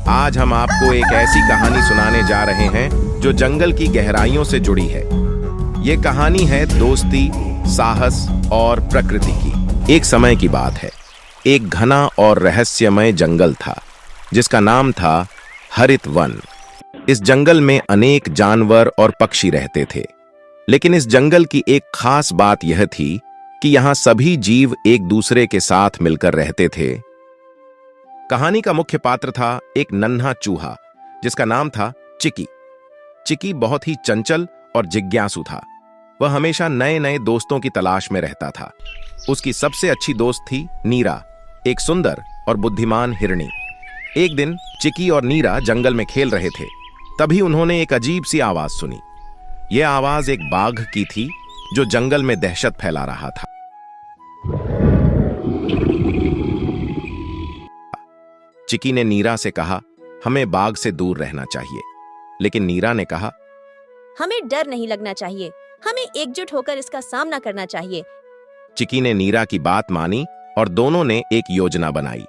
आज हम आपको एक ऐसी कहानी सुनाने जा रहे हैं जो जंगल की गहराइयों से जुड़ी है। ये कहानी है दोस्ती, साहस और प्रकृति की। एक समय की बात है। एक घना और रहस्यमय जंगल था जिसका नाम था हरित वन। इस जंगल में अनेक जानवर और पक्षी रहते थे, लेकिन इस जंगल की एक खास बात यह थी कि यहाँ सभी जीव एक दूसरे के साथ मिलकर रहते थे। कहानी का मुख्य पात्र था एक नन्हा चूहा जिसका नाम था चिकी। चिकी बहुत ही चंचल और जिज्ञासु था। वह हमेशा नए नए दोस्तों की तलाश में रहता था। उसकी सबसे अच्छी दोस्त थी नीरा, एक सुंदर और बुद्धिमान हिरनी। एक दिन चिकी और नीरा जंगल में खेल रहे थे। तभी उन्होंने एक अजीब सी आवाज सुनी। यह आवाज एक बाघ की थी जो जंगल में दहशत फैला रहा था। चिकी ने नीरा से कहा, हमें बाघ से दूर रहना चाहिए। लेकिन नीरा ने कहा, हमें डर नहीं लगना चाहिए, हमें एकजुट होकर इसका सामना करना चाहिए। चिकी ने नीरा की बात मानी और दोनों ने एक योजना बनाई।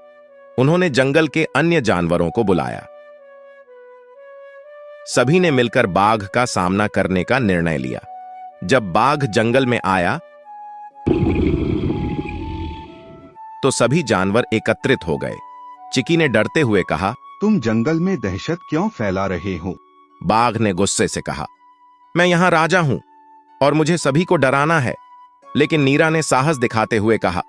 उन्होंने जंगल के अन्य जानवरों को बुलाया। सभी ने मिलकर बाघ का सामना करने का निर्णय लिया। जब बाघ जंगल में आया तो सभी जानवर एकत्रित हो गए। चिकी ने डरते हुए कहा, तुम जंगल में दहशत क्यों फैला रहे हो? बाघ ने गुस्से से कहा, मैं यहां राजा हूं और मुझे सभी को डराना है। लेकिन नीरा ने साहस दिखाते हुए कहा,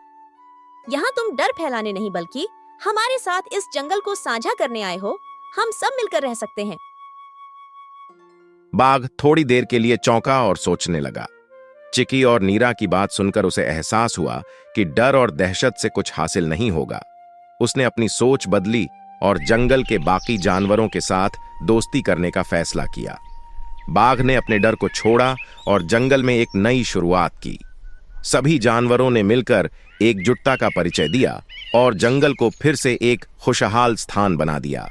यहाँ तुम डर फैलाने नहीं बल्कि हमारे साथ इस जंगल को साझा करने आए हो। हम सब मिलकर रह सकते हैं। बाघ थोड़ी देर के लिए चौंका और सोचने लगा। चिकी और नीरा की बात सुनकर उसे एहसास हुआ कि डर और दहशत से कुछ हासिल नहीं होगा। उसने अपनी सोच बदली और जंगल के बाकी जानवरों के साथ दोस्ती करने का फैसला किया। बाघ ने अपने डर को छोड़ा और जंगल में एक नई शुरुआत की। सभी जानवरों ने मिलकर एकजुटता का परिचय दिया और जंगल को फिर से एक खुशहाल स्थान बना दिया।